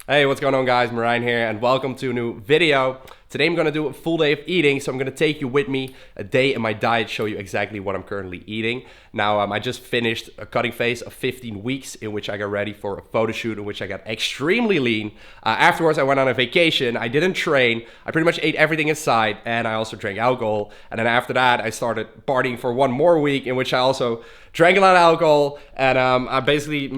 Hey, what's going on guys? Marijn here and welcome to a new video. Today I'm going to do a full day of eating, so I'm going to take you with me a day in my diet, show you exactly what I'm currently eating. Now, I just finished a cutting phase of 15 weeks in which I got ready for a photo shoot in which I got extremely lean. Afterwards, I went on a vacation. I didn't train. I pretty much ate everything in sight and I also drank alcohol. And then after that, I started partying for one more week in which I also drank a lot of alcohol. And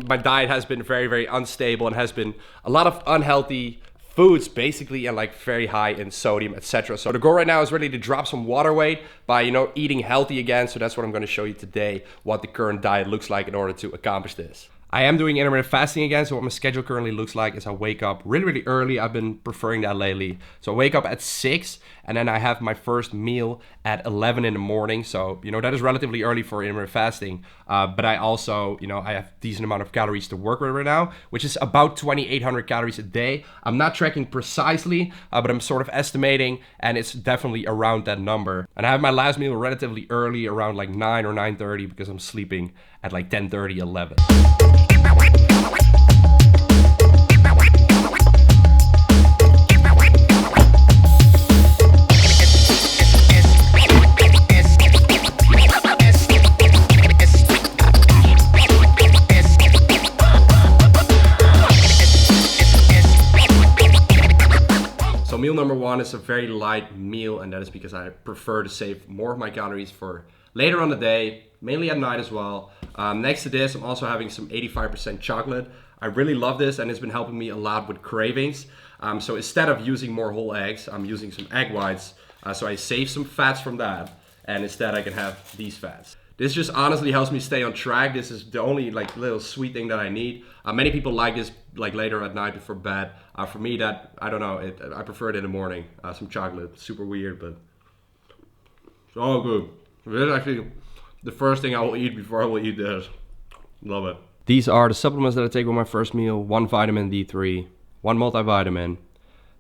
my diet has been very, very unstable and has been a lot of unhealthy foods basically, and like very high in sodium, etc. So the goal right now is really to drop some water weight by eating healthy again. So that's what I'm going to show you today, what the current diet looks like in order to accomplish this. I am doing intermittent fasting again, so what my schedule currently looks like is I wake up really, really early. I've been preferring that lately. So I wake up at 6 and then I have my first meal at 11 in the morning. So, that is relatively early for intermittent fasting. But I also, I have a decent amount of calories to work with right now, which is about 2,800 calories a day. I'm not tracking precisely, but I'm sort of estimating, and it's definitely around that number. And I have my last meal relatively early, around like 9 or 9:30, because I'm sleeping at like 10:30, 11. So meal number one is a very light meal, and that is because I prefer to save more of my calories for later on the day, mainly at night as well. Next to this, I'm also having some 85% chocolate. I really love this, and it's been helping me a lot with cravings. So instead of using more whole eggs, I'm using some egg whites. So I save some fats from that, and instead I can have these fats. This just honestly helps me stay on track. This is the only little sweet thing that I need. Many people like this later at night before bed. For me, I don't know. I prefer it in the morning. Some chocolate, super weird, but so good. This is actually the first thing I will eat before I will eat this. Love it. These are the supplements that I take with my first meal: 1 vitamin D3, 1 multivitamin,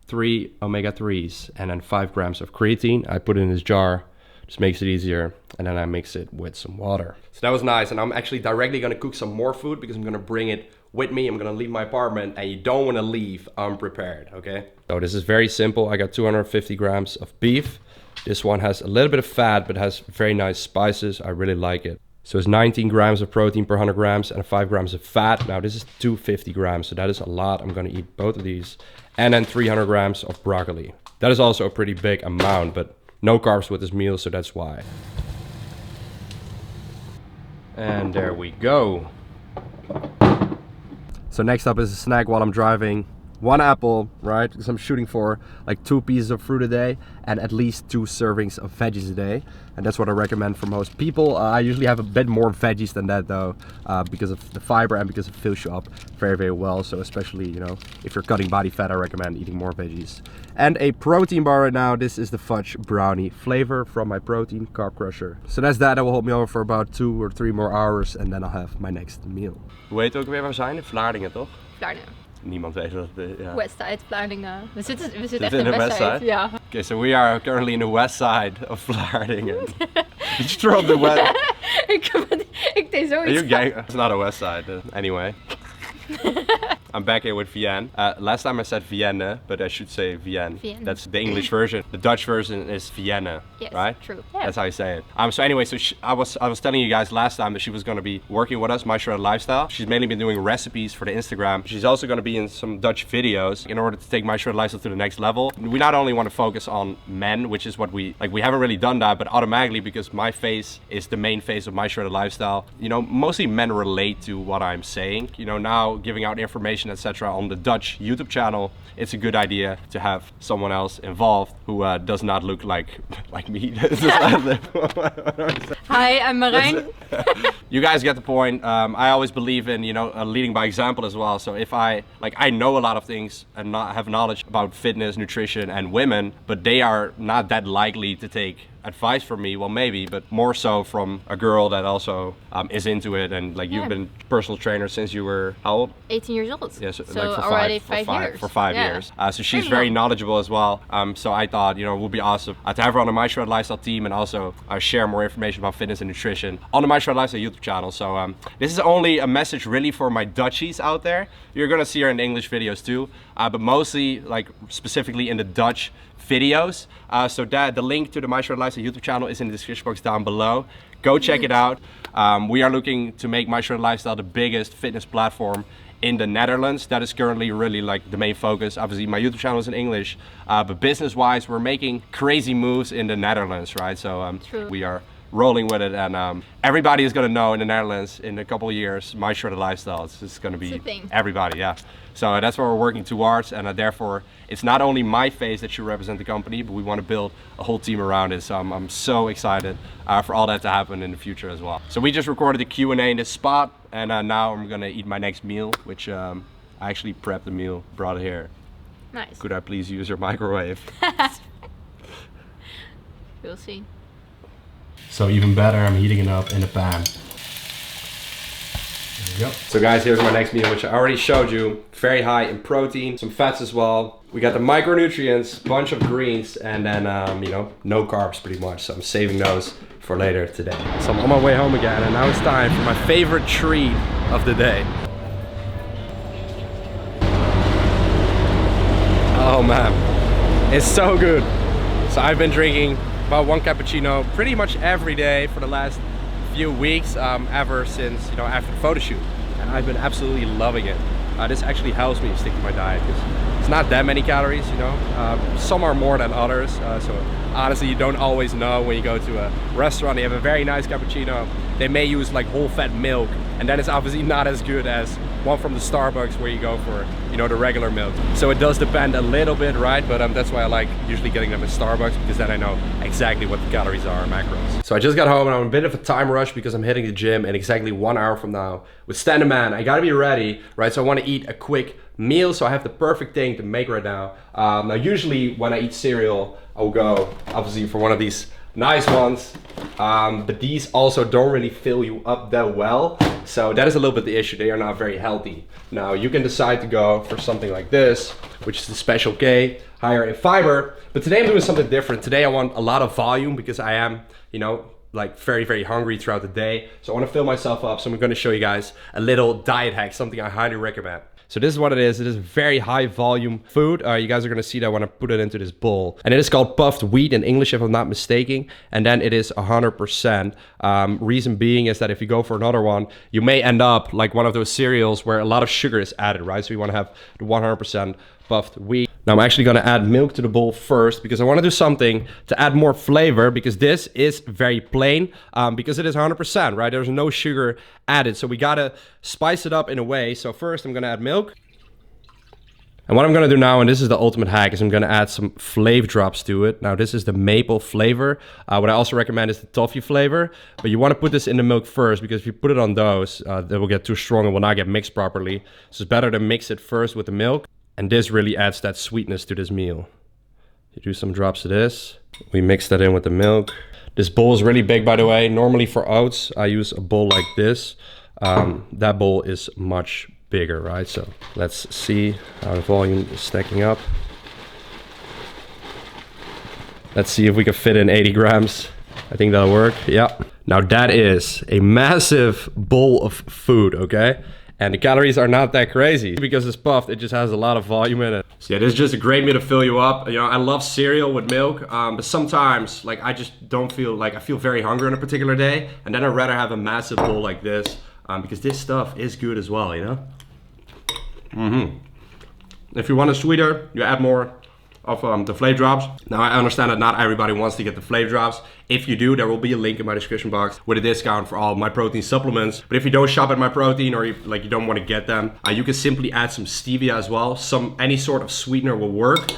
3 omega-3s, and then 5 grams of creatine. I put it in this jar. Just makes it easier, and then I mix it with some water. So that was nice, and I'm actually directly gonna cook some more food because I'm gonna bring it with me. I'm gonna leave my apartment, and you don't wanna leave unprepared, okay? So this is very simple. I got 250 grams of beef. This one has a little bit of fat, but has very nice spices. I really like it. So it's 19 grams of protein per 100 grams and 5 grams of fat. Now this is 250 grams, so that is a lot. I'm gonna eat both of these. And then 300 grams of broccoli. That is also a pretty big amount, but no carbs with this meal, so that's why. And there we go. So next up is a snack while I'm driving. 1 apple, right? Because I'm shooting for like 2 pieces of fruit a day and at least 2 servings of veggies a day. And that's what I recommend for most people. I usually have a bit more veggies than that though, because of the fiber and because it fills you up very, very well. So especially, if you're cutting body fat, I recommend eating more veggies. And a protein bar right now. This is the fudge brownie flavor from my protein carb crusher. So that's that. That will hold me over for about 2 or 3 more hours and then I'll have my next meal. Hoe heet het ook weer waar we zijn? Vlaardingen, toch? Vlaardingen. Niemand weet dat. Ja. Westside, Vlaardingen. We zitten echt in in the Westside. Ja. Okay, so we are currently in the west side of Vlaardingen. Did you throw up the west? ik deed zoiets. Are you gang? It's not a west side. Anyway. I'm back here with Vienne. Last time I said Vienne, but I should say Vienne. Vienne. That's the English version. The Dutch version is Vienna, Yes, right? true. Yeah. That's how you say it. So anyway, so I was telling you guys last time that she was going to be working with us, My Shredded Lifestyle. She's mainly been doing recipes for the Instagram. She's also going to be in some Dutch videos in order to take My Shredded Lifestyle to the next level. We not only want to focus on men, which is what we haven't really done that, but automatically, because my face is the main face of My Shredded Lifestyle, mostly men relate to what I'm saying. Now giving out information, etc. on the Dutch YouTube channel, it's a good idea to have someone else involved who does not look like me. Hi, I'm Marijn. You guys get the point. I always believe in leading by example as well. So if I know a lot of things and have knowledge about fitness, nutrition, and women, but they are not that likely to take advice from me, well maybe, but more so from a girl that also is into it, and like you've been personal trainer since you were how old? 18 years old. Yes, so like already 5 years. For 5 years. So she's Pretty very long. knowledgeable as well. So I thought, you know, it would be awesome to have her on the My Shred Lifestyle team and also share more information about fitness and nutrition on the My Shred Lifestyle YouTube channel. So this is only a message really for my Dutchies out there. You're gonna see her in English videos too, but mostly like specifically in the Dutch videos. So the link to the My Shred Lifestyle YouTube channel is in the description box down below. Go check it out. We are looking to make My Shred Lifestyle the biggest fitness platform in the Netherlands. That is currently really like the main focus. Obviously my YouTube channel is in English, but business wise we're making crazy moves in the Netherlands, right? So we are rolling with it, and everybody is gonna know in the Netherlands in a couple of years My Shredded Lifestyle. It's just gonna be everybody, yeah. So that's what we're working towards, and therefore it's not only my face that should represent the company, but we want to build a whole team around it. So I'm so excited for all that to happen in the future as well. So we just recorded the Q&A in this spot, and now I'm gonna eat my next meal, which I actually prepped the meal, brought it here. Nice. Could I please use your microwave? We'll see. So even better, I'm heating it up in a pan. There we go. So guys, here's my next meal, which I already showed you. Very high in protein, some fats as well. We got the micronutrients, bunch of greens, and then you know, no carbs pretty much. So I'm saving those for later today. So I'm on my way home again, and now it's time for my favorite treat of the day. Oh man, it's so good. So I've been drinking about 1 cappuccino pretty much every day for the last few weeks, ever since, you know, after the photo shoot, and I've been absolutely loving it. This actually helps me stick to my diet because it's not that many calories, you know. Some are more than others, so honestly you don't always know when you go to a restaurant. They have a very nice cappuccino, they may use like whole fat milk, and then it's obviously not as good as one from the Starbucks where you go for, you know, the regular milk. So it does depend a little bit, right? But that's why I like usually getting them at Starbucks, because then I know exactly what the calories are and macros. So I just got home and I'm in a bit of a time rush because I'm hitting the gym in exactly 1 hour from now with Stand a Man. I gotta be ready, right? So I want to eat a quick meal, so I have the perfect thing to make right now. Now usually when I eat cereal, I'll go obviously for one of these nice ones, but these also don't really fill you up that well, so that is a little bit the issue. They are not very healthy. Now you can decide to go for something like this, which is the Special K, higher in fiber, but today I'm doing something different. Today I want a lot of volume because I am, you know, like very hungry throughout the day, so I want to fill myself up. So I'm going to show you guys a little diet hack, something I highly recommend. So this is what it is. It is very high volume food. You guys are gonna see that when I put it into this bowl. And it is called puffed wheat in English, if I'm not mistaken. And then it is 100%. Reason being is that if you go for another one, you may end up like one of those cereals where a lot of sugar is added, right? So you wanna have the 100% puffed wheat. Now I'm actually gonna add milk to the bowl first because I wanna do something to add more flavor, because this is very plain, because it is 100%, right? There's no sugar added, so we gotta spice it up in a way. So first I'm gonna add milk. And what I'm gonna do now, and this is the ultimate hack, is I'm gonna add some flavor drops to it. Now this is the maple flavor. What I also recommend is the toffee flavor, but you wanna put this in the milk first, because if you put it on those, they will get too strong and will not get mixed properly. So it's better to mix it first with the milk. And this really adds that sweetness to this meal. You do some drops of this. We mix that in with the milk. This bowl is really big, by the way. Normally for oats, I use a bowl like this. That bowl is much bigger, right? So let's see how the volume is stacking up. Let's see if we can fit in 80 grams. I think that'll work, yeah. Now that is a massive bowl of food, okay? And the calories are not that crazy because it's puffed. It just has a lot of volume in it. So yeah, this is just a great meal to fill you up. You know, I love cereal with milk, but sometimes like I just don't feel like I feel very hungry on a particular day, and then I'd rather have a massive bowl like this, because this stuff is good as well, you know. If you want it sweeter, you add more of the flavor drops. Now I understand that not everybody wants to get the flavor drops. If you do, there will be a link in my description box with a discount for all my protein supplements. But if you don't shop at my protein, or you don't want to get them, you can simply add some stevia as well. Any sort of sweetener will work.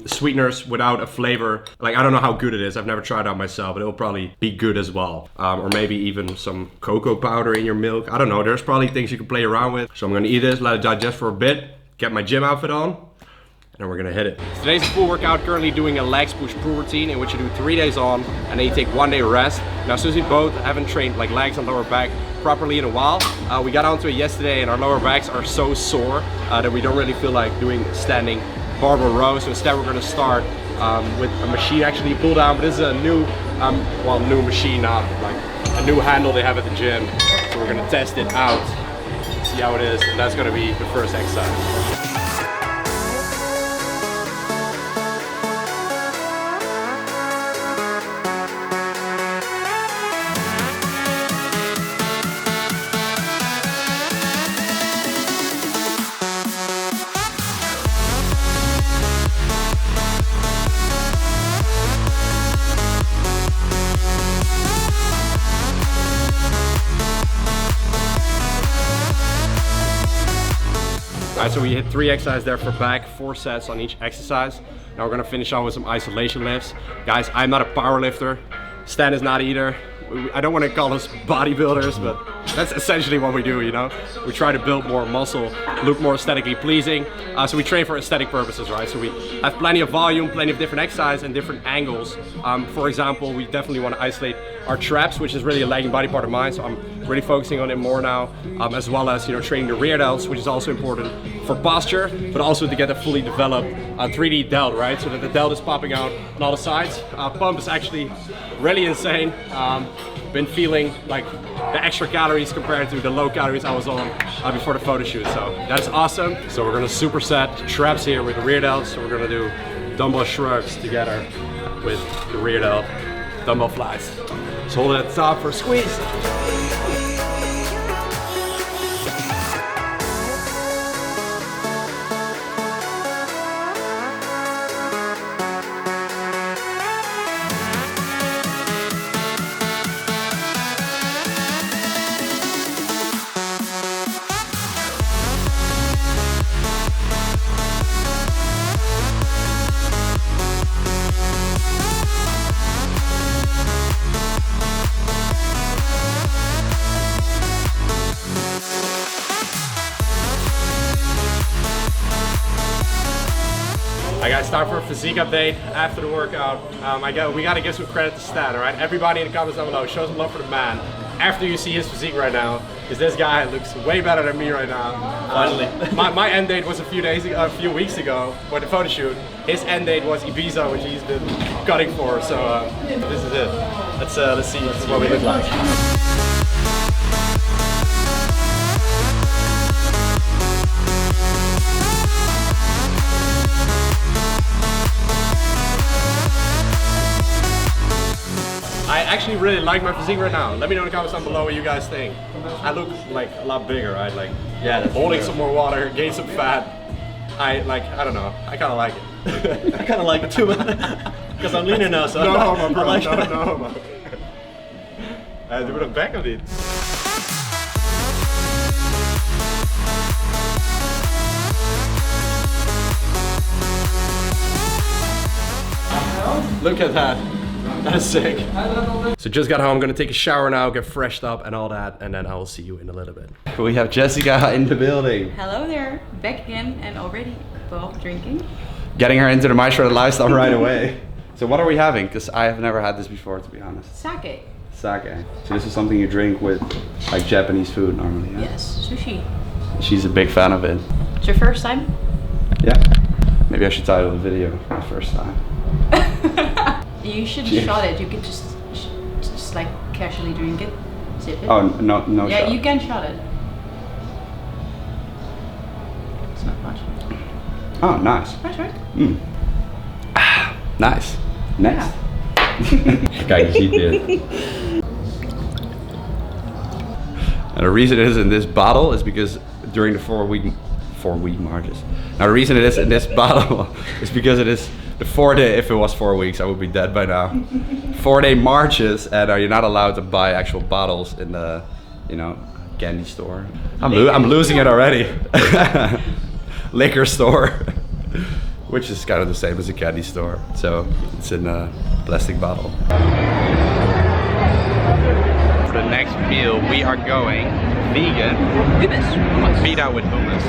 Sweeteners without a flavor, like I don't know how good it is. I've never tried it out myself, but it will probably be good as well. Or maybe even some cocoa powder in your milk. I don't know. There's probably things you can play around with. So I'm gonna eat this, let it digest for a bit, get my gym outfit on, and then we're gonna hit it. So today's a full workout, currently doing a legs push pull routine in which you do 3 days on and then you take 1 day rest. Now since we both haven't trained like legs and lower back properly in a while, we got onto it yesterday and our lower backs are so sore that we don't really feel like doing standing barbell rows. So instead we're gonna start with a machine actually pull down, but this is a new, well, new machine, not like a new handle they have at the gym. So we're gonna test it out, see how it is, and that's gonna be the first exercise. Alright, so we hit 3 exercises there for back, 4 sets on each exercise. Now we're gonna finish off with some isolation lifts. Guys, I'm not a power lifter. Stan is not either. I don't want to call us bodybuilders, but that's essentially what we do, you know? We try to build more muscle, look more aesthetically pleasing. So we train for aesthetic purposes, right? So we have plenty of volume, plenty of different exercises and different angles. For example, we definitely want to isolate our traps, which is really a lagging body part of mine. So I'm really focusing on it more now, as well as, you know, training the rear delts, which is also important for posture, but also to get a fully developed 3D delt, right? So that the delt is popping out on all the sides. Pump is actually really insane. Been feeling like the extra calories compared to the low calories I was on before the photo shoot, so that's awesome. So we're gonna superset traps here with the rear delts. So we're gonna do dumbbell shrugs together with the rear delt, dumbbell flies. Just hold it at the top for a squeeze. I got to start for a physique update after the workout. We got to give some credit to Stan, all right? Everybody in the comments down below, show some love for the man. After you see his physique right now, because this guy looks way better than me right now. Finally. My end date was a few weeks ago for the photo shoot. His end date was Ibiza, which he's been cutting for. So this is it. Let's see what we look like. I actually really like my physique right now. Let me know in the comments down below what you guys think. I look like a lot bigger, right? Like, yeah, holding some more water, gain some fat. I don't know. I kind of like it. I kind of like it too, because I'm leaner now. So no homo, bro. Like no homo. Do it op back of dit. Look at that. That's sick. So just got home, gonna take a shower now, get freshed up and all that, and then I will see you in a little bit. We have Jessica in the building. Hello there, back again and already well drinking. Getting her into the My Shredded lifestyle right away. So what are we having? Because I have never had this before, to be honest. Sake. Sake. So this is something you drink with like Japanese food normally, yeah? Yes, sushi. She's a big fan of it. It's your first time? Yeah. Maybe I should title the video my first time. You shouldn't shot it. You could just like casually drink it, sip it. Oh, no yeah, shot. you can shot it. It's not much. Oh, nice. Nice, right? Mm. Ah, nice. Next. Kijk, je ziet dit. And the reason it is in this bottle is because during the four week marches. Now the reason it is in this bottle is because it is the 4-day, if it was 4 weeks, I would be dead by now. 4-day marches, and you're not allowed to buy actual bottles in the, you know, candy store. I'm losing it already. Liquor store, which is kind of the same as a candy store. So it's in a plastic bottle. For the next meal, we are going vegan. Hummus. Pita with hummus.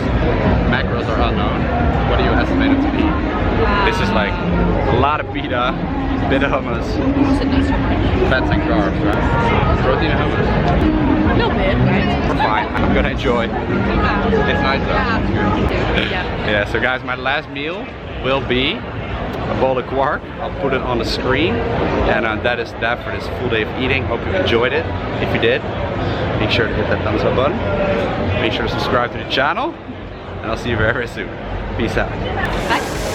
Macros are unknown. What do you have? estimated to be. This is like a lot of pita, bit of hummus, Also not so much. fats and carbs, right? Protein and hummus. A little bit, right? We're fine. I'm gonna enjoy. It's nice though. Yeah. Yeah, so guys, my last meal will be a bowl of quark. I'll put it on the screen, and that is that for this full day of eating. Hope you enjoyed it. If you did, make sure to hit that thumbs up button. Make sure to subscribe to the channel, and I'll see you very, very soon. Peace out. Bye.